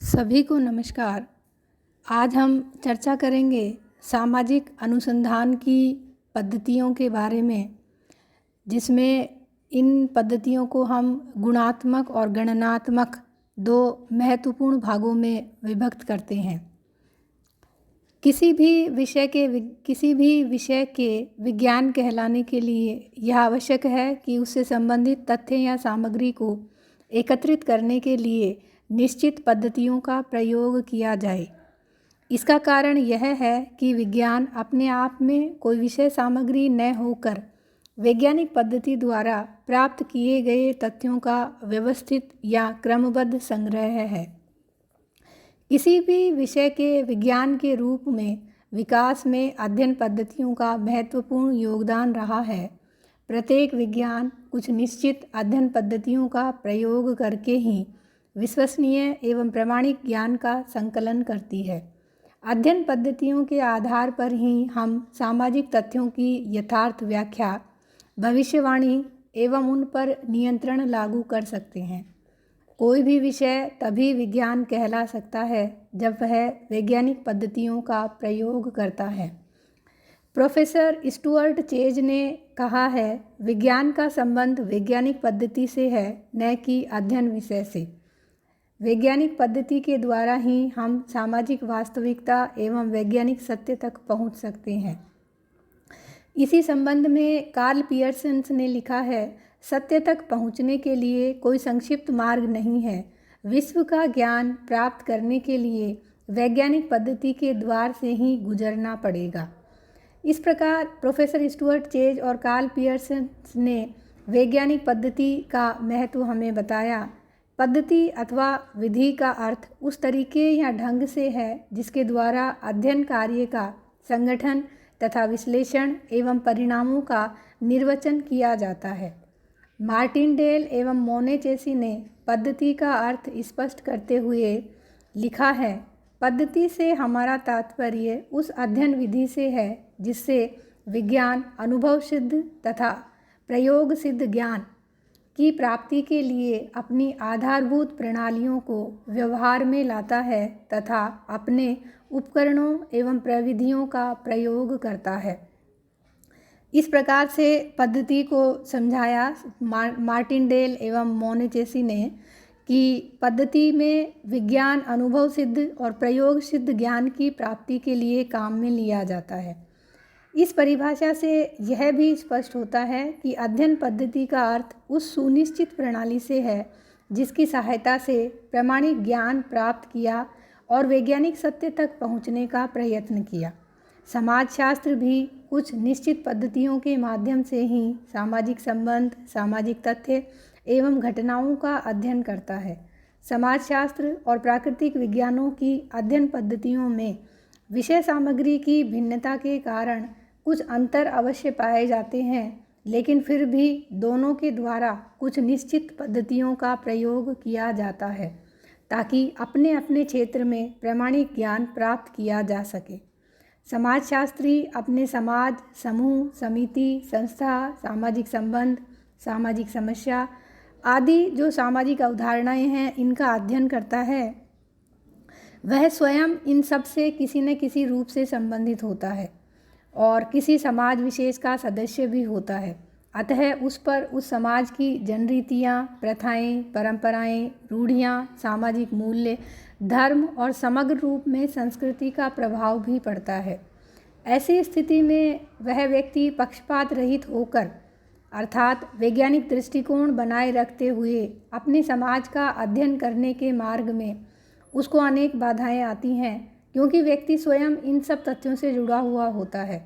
सभी को नमस्कार। आज हम चर्चा करेंगे सामाजिक अनुसंधान की पद्धतियों के बारे में, जिसमें इन पद्धतियों को हम गुणात्मक और गणनात्मक दो महत्वपूर्ण भागों में विभक्त करते हैं। किसी भी विषय के विज्ञान कहलाने के लिए यह आवश्यक है कि उससे संबंधित तथ्य या सामग्री को एकत्रित करने के लिए निश्चित पद्धतियों का प्रयोग किया जाए। इसका कारण यह है कि विज्ञान अपने आप में कोई विषय सामग्री न होकर वैज्ञानिक पद्धति द्वारा प्राप्त किए गए तथ्यों का व्यवस्थित या क्रमबद्ध संग्रह है। किसी भी विषय के विज्ञान के रूप में विकास में अध्ययन पद्धतियों का महत्वपूर्ण योगदान रहा है। प्रत्येक विज्ञान कुछ निश्चित अध्ययन पद्धतियों का प्रयोग करके ही विश्वसनीय एवं प्रामाणिक ज्ञान का संकलन करती है। अध्ययन पद्धतियों के आधार पर ही हम सामाजिक तथ्यों की यथार्थ व्याख्या, भविष्यवाणी एवं उन पर नियंत्रण लागू कर सकते हैं। कोई भी विषय तभी विज्ञान कहला सकता है जब वह वैज्ञानिक पद्धतियों का प्रयोग करता है। प्रोफेसर स्टुअर्ट चेज ने कहा है, विज्ञान का संबंध वैज्ञानिक पद्धति से है, न कि अध्ययन विषय से। वैज्ञानिक पद्धति के द्वारा ही हम सामाजिक वास्तविकता एवं वैज्ञानिक सत्य तक पहुंच सकते हैं। इसी संबंध में कार्ल पियर्सन ने लिखा है, सत्य तक पहुंचने के लिए कोई संक्षिप्त मार्ग नहीं है। विश्व का ज्ञान प्राप्त करने के लिए वैज्ञानिक पद्धति के द्वार से ही गुजरना पड़ेगा। इस प्रकार प्रोफेसर स्टुअर्ट चेज और कार्ल पियर्सन ने वैज्ञानिक पद्धति का महत्व हमें बताया। पद्धति अथवा विधि का अर्थ उस तरीके या ढंग से है जिसके द्वारा अध्ययन कार्य का संगठन तथा विश्लेषण एवं परिणामों का निर्वचन किया जाता है। मार्टिनडेल एवं मोनेचेसी ने पद्धति का अर्थ स्पष्ट करते हुए लिखा है, पद्धति से हमारा तात्पर्य उस अध्ययन विधि से है जिससे विज्ञान अनुभव सिद्ध तथा प्रयोग सिद्ध ज्ञान की प्राप्ति के लिए अपनी आधारभूत प्रणालियों को व्यवहार में लाता है तथा अपने उपकरणों एवं प्रविधियों का प्रयोग करता है। इस प्रकार से पद्धति को समझाया मार्टिनडेल एवं मोनेचेसी ने कि पद्धति में विज्ञान अनुभव सिद्ध और प्रयोग सिद्ध ज्ञान की प्राप्ति के लिए काम में लिया जाता है। इस परिभाषा से यह भी स्पष्ट होता है कि अध्ययन पद्धति का अर्थ उस सुनिश्चित प्रणाली से है जिसकी सहायता से प्रामाणिक ज्ञान प्राप्त किया और वैज्ञानिक सत्य तक पहुँचने का प्रयत्न किया। समाजशास्त्र भी कुछ निश्चित पद्धतियों के माध्यम से ही सामाजिक संबंध, सामाजिक तथ्य एवं घटनाओं का अध्ययन करता है। समाजशास्त्र और प्राकृतिक विज्ञानों की अध्ययन पद्धतियों में विषय सामग्री की भिन्नता के कारण कुछ अंतर अवश्य पाए जाते हैं, लेकिन फिर भी दोनों के द्वारा कुछ निश्चित पद्धतियों का प्रयोग किया जाता है ताकि अपने अपने क्षेत्र में प्रामाणिक ज्ञान प्राप्त किया जा सके। समाजशास्त्री अपने समाज, समूह, समिति, संस्था, सामाजिक संबंध, सामाजिक समस्या आदि जो सामाजिक अवधारणाएं हैं, इनका अध्ययन करता है। वह स्वयं इन सब से किसी न किसी रूप से संबंधित होता है और किसी समाज विशेष का सदस्य भी होता है। अतः उस पर उस समाज की जनरीतियाँ, प्रथाएं, परंपराएं, रूढ़ियाँ, सामाजिक मूल्य, धर्म और समग्र रूप में संस्कृति का प्रभाव भी पड़ता है। ऐसी स्थिति में वह व्यक्ति पक्षपात रहित होकर अर्थात वैज्ञानिक दृष्टिकोण बनाए रखते हुए अपने समाज का अध्ययन करने के मार्ग में उसको अनेक बाधाएं आती हैं, क्योंकि व्यक्ति स्वयं इन सब तथ्यों से जुड़ा हुआ होता है।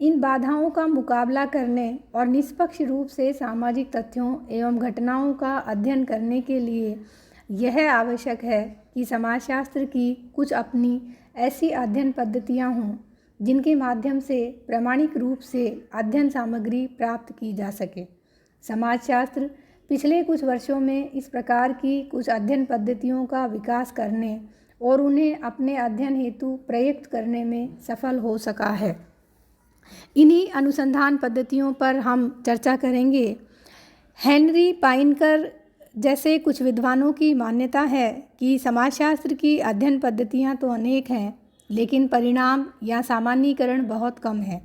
इन बाधाओं का मुकाबला करने और निष्पक्ष रूप से सामाजिक तथ्यों एवं घटनाओं का अध्ययन करने के लिए यह आवश्यक है कि समाजशास्त्र की कुछ अपनी ऐसी अध्ययन पद्धतियाँ हों जिनके माध्यम से प्रामाणिक रूप से अध्ययन सामग्री प्राप्त की जा सके। समाजशास्त्र पिछले कुछ वर्षों में इस प्रकार की कुछ अध्ययन पद्धतियों का विकास करने और उन्हें अपने अध्ययन हेतु प्रयुक्त करने में सफल हो सका है। इन्हीं अनुसंधान पद्धतियों पर हम चर्चा करेंगे। हेनरी पाइनकर जैसे कुछ विद्वानों की मान्यता है कि समाजशास्त्र की अध्ययन पद्धतियाँ तो अनेक हैं, लेकिन परिणाम या सामान्यीकरण बहुत कम है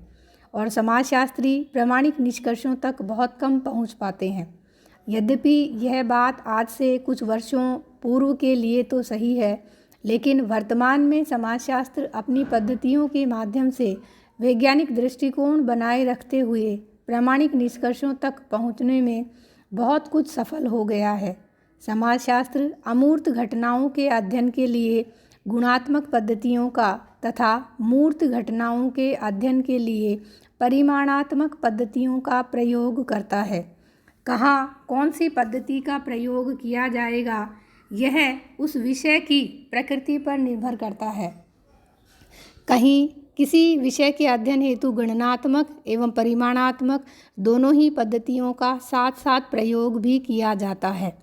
और समाजशास्त्री प्रामाणिक निष्कर्षों तक बहुत कम पहुँच पाते हैं। यद्यपि यह बात आज से कुछ वर्षों पूर्व के लिए तो सही है, लेकिन वर्तमान में समाजशास्त्र अपनी पद्धतियों के माध्यम से वैज्ञानिक दृष्टिकोण बनाए रखते हुए प्रामाणिक निष्कर्षों तक पहुँचने में बहुत कुछ सफल हो गया है। समाजशास्त्र अमूर्त घटनाओं के अध्ययन के लिए गुणात्मक पद्धतियों का तथा मूर्त घटनाओं के अध्ययन के लिए परिमाणात्मक पद्धतियों का प्रयोग करता है। कहाँ कौन सी पद्धति का प्रयोग किया जाएगा, यह उस विषय की प्रकृति पर निर्भर करता है। कहीं किसी विषय के अध्ययन हेतु गणनात्मक एवं परिमाणात्मक दोनों ही पद्धतियों का साथ साथ प्रयोग भी किया जाता है।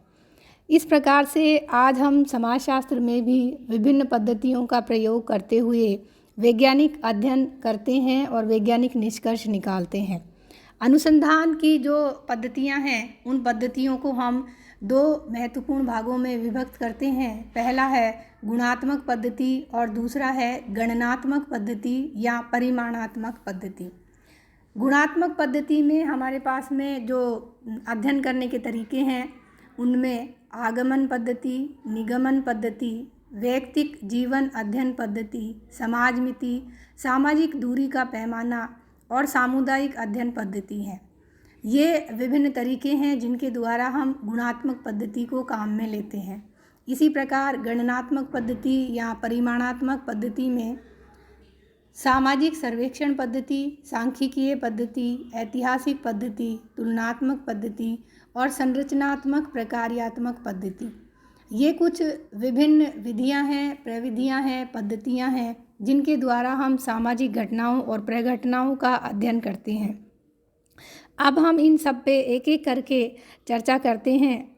इस प्रकार से आज हम समाजशास्त्र में भी विभिन्न पद्धतियों का प्रयोग करते हुए वैज्ञानिक अध्ययन करते हैं और वैज्ञानिक निष्कर्ष निकालते हैं। अनुसंधान की जो पद्धतियां हैं, उन पद्धतियों को हम दो महत्वपूर्ण भागों में विभक्त करते हैं। पहला है गुणात्मक पद्धति और दूसरा है गणनात्मक पद्धति या परिमाणात्मक पद्धति। गुणात्मक पद्धति में हमारे पास में जो अध्ययन करने के तरीके हैं, उनमें आगमन पद्धति, निगमन पद्धति, वैयक्तिक जीवन अध्ययन पद्धति, समाजमिति, सामाजिक दूरी का पैमाना और सामुदायिक अध्ययन पद्धति है। ये विभिन्न तरीके हैं जिनके द्वारा हम गुणात्मक पद्धति को काम में लेते हैं। इसी प्रकार गणनात्मक पद्धति या परिमाणात्मक पद्धति में सामाजिक सर्वेक्षण पद्धति, सांख्यिकीय पद्धति, ऐतिहासिक पद्धति, तुलनात्मक पद्धति और संरचनात्मक प्रकार्यात्मक पद्धति, ये कुछ विभिन्न विधियां हैं, प्रविधियां हैं, पद्धतियां हैं जिनके द्वारा हम सामाजिक घटनाओं और प्रघटनाओं का अध्ययन करते हैं। अब हम इन सब पे एक एक करके चर्चा करते हैं।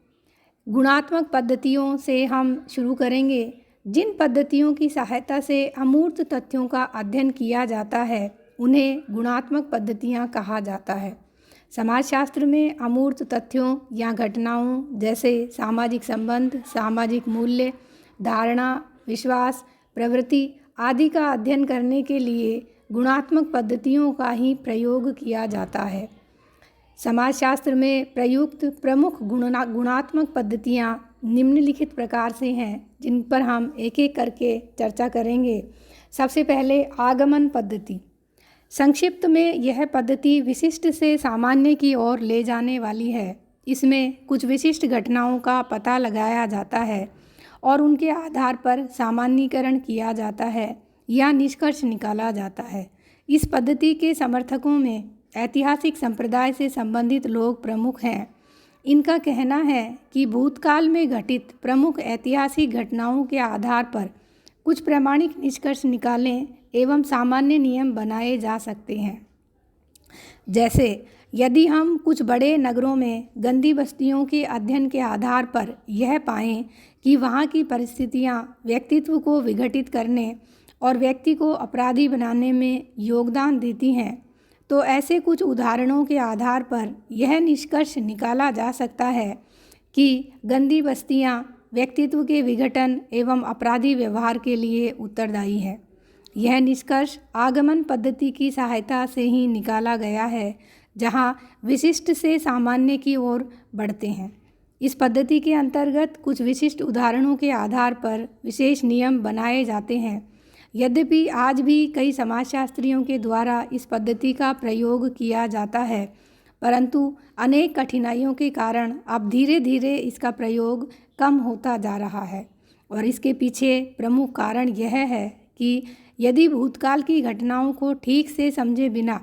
गुणात्मक पद्धतियों से हम शुरू करेंगे। जिन पद्धतियों की सहायता से अमूर्त तथ्यों का अध्ययन किया जाता है, उन्हें गुणात्मक पद्धतियाँ कहा जाता है। समाजशास्त्र में अमूर्त तथ्यों या घटनाओं जैसे सामाजिक संबंध, सामाजिक मूल्य, धारणा, विश्वास, प्रवृत्ति आदि का अध्ययन करने के लिए गुणात्मक पद्धतियों का ही प्रयोग किया जाता है। समाजशास्त्र में प्रयुक्त प्रमुख गुणात्मक पद्धतियाँ निम्नलिखित प्रकार से हैं, जिन पर हम एक एक करके चर्चा करेंगे। सबसे पहले आगमन पद्धति। संक्षिप्त में यह पद्धति विशिष्ट से सामान्य की ओर ले जाने वाली है। इसमें कुछ विशिष्ट घटनाओं का पता लगाया जाता है और उनके आधार पर सामान्यीकरण किया जाता है या निष्कर्ष निकाला जाता है। इस पद्धति के समर्थकों में ऐतिहासिक संप्रदाय से संबंधित लोग प्रमुख हैं। इनका कहना है कि भूतकाल में घटित प्रमुख ऐतिहासिक घटनाओं के आधार पर कुछ प्रामाणिक निष्कर्ष निकालें एवं सामान्य नियम बनाए जा सकते हैं। जैसे यदि हम कुछ बड़े नगरों में गंदी बस्तियों के अध्ययन के आधार पर यह पाएं कि वहाँ की परिस्थितियाँ व्यक्तित्व को विघटित करने और व्यक्ति को अपराधी बनाने में योगदान देती हैं, तो ऐसे कुछ उदाहरणों के आधार पर यह निष्कर्ष निकाला जा सकता है कि गंदी बस्तियां व्यक्तित्व के विघटन एवं अपराधी व्यवहार के लिए उत्तरदायी है। यह निष्कर्ष आगमन पद्धति की सहायता से ही निकाला गया है, जहां विशिष्ट से सामान्य की ओर बढ़ते हैं। इस पद्धति के अंतर्गत कुछ विशिष्ट उदाहरणों के आधार पर विशेष नियम बनाए जाते हैं। यद्यपि आज भी कई समाजशास्त्रियों के द्वारा इस पद्धति का प्रयोग किया जाता है, परंतु अनेक कठिनाइयों के कारण अब धीरे धीरे इसका प्रयोग कम होता जा रहा है। और इसके पीछे प्रमुख कारण यह है कि यदि भूतकाल की घटनाओं को ठीक से समझे बिना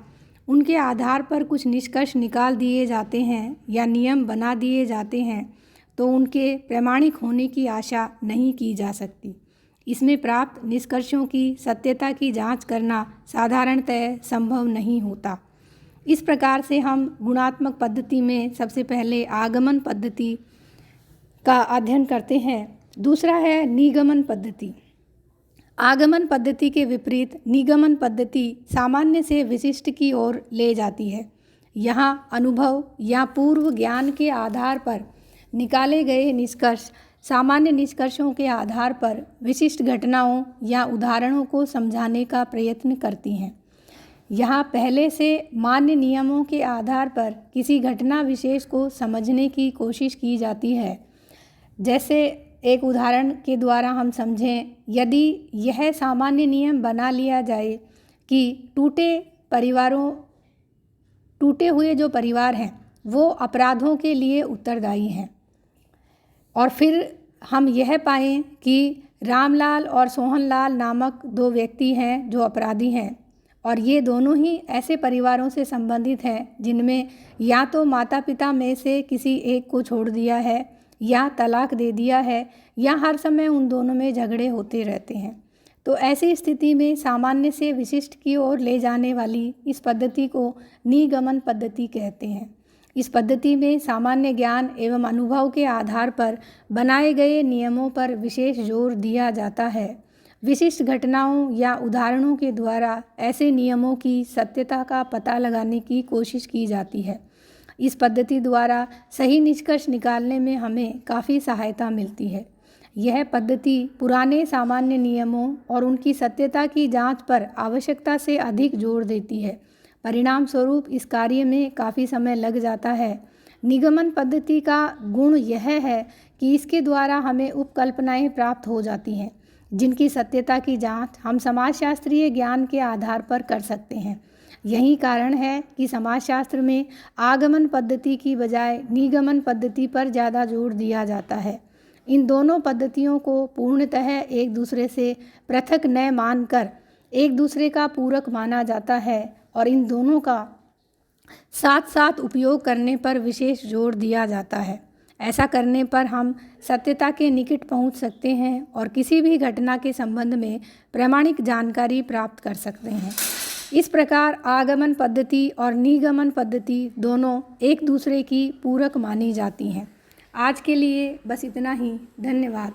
उनके आधार पर कुछ निष्कर्ष निकाल दिए जाते हैं या नियम बना दिए जाते हैं, तो उनके प्रामाणिक होने की आशा नहीं की जा सकती। इसमें प्राप्त निष्कर्षों की सत्यता की जांच करना साधारणतः संभव नहीं होता। इस प्रकार से हम गुणात्मक पद्धति में सबसे पहले आगमन पद्धति का अध्ययन करते हैं। दूसरा है निगमन पद्धति। आगमन पद्धति के विपरीत निगमन पद्धति सामान्य से विशिष्ट की ओर ले जाती है। यहाँ अनुभव या पूर्व ज्ञान के आधार पर निकाले गए निष्कर्ष सामान्य निष्कर्षों के आधार पर विशिष्ट घटनाओं या उदाहरणों को समझाने का प्रयत्न करती हैं। यहाँ पहले से मान्य नियमों के आधार पर किसी घटना विशेष को समझने की कोशिश की जाती है। जैसे एक उदाहरण के द्वारा हम समझें, यदि यह सामान्य नियम बना लिया जाए कि टूटे हुए जो परिवार हैं वो अपराधों के लिए उत्तरदायी हैं, और फिर हम यह पाएं कि रामलाल और सोहनलाल नामक दो व्यक्ति हैं जो अपराधी हैं, और ये दोनों ही ऐसे परिवारों से संबंधित हैं जिनमें या तो माता पिता में से किसी एक को छोड़ दिया है या तलाक दे दिया है, या हर समय उन दोनों में झगड़े होते रहते हैं। तो ऐसी स्थिति में सामान्य से विशिष्ट की ओर ले जाने वाली इस पद्धति को निगमन पद्धति कहते हैं। इस पद्धति में सामान्य ज्ञान एवं अनुभव के आधार पर बनाए गए नियमों पर विशेष जोर दिया जाता है। विशिष्ट घटनाओं या उदाहरणों के द्वारा ऐसे नियमों की सत्यता का पता लगाने की कोशिश की जाती है। इस पद्धति द्वारा सही निष्कर्ष निकालने में हमें काफ़ी सहायता मिलती है। यह पद्धति पुराने सामान्य नियमों और उनकी सत्यता की जांच पर आवश्यकता से अधिक जोर देती है। परिणाम स्वरूप इस कार्य में काफ़ी समय लग जाता है। निगमन पद्धति का गुण यह है कि इसके द्वारा हमें उपकल्पनाएं प्राप्त हो जाती हैं, जिनकी सत्यता की जांच हम समाजशास्त्रीय ज्ञान के आधार पर कर सकते हैं। यही कारण है कि समाजशास्त्र में आगमन पद्धति की बजाय निगमन पद्धति पर ज़्यादा जोर दिया जाता है। इन दोनों पद्धतियों को पूर्णतः एक दूसरे से पृथक न मानकर एक दूसरे का पूरक माना जाता है, और इन दोनों का साथ साथ उपयोग करने पर विशेष जोर दिया जाता है। ऐसा करने पर हम सत्यता के निकट पहुंच सकते हैं और किसी भी घटना के संबंध में प्रामाणिक जानकारी प्राप्त कर सकते हैं। इस प्रकार आगमन पद्धति और निगमन पद्धति दोनों एक दूसरे की पूरक मानी जाती हैं। आज के लिए बस इतना ही। धन्यवाद।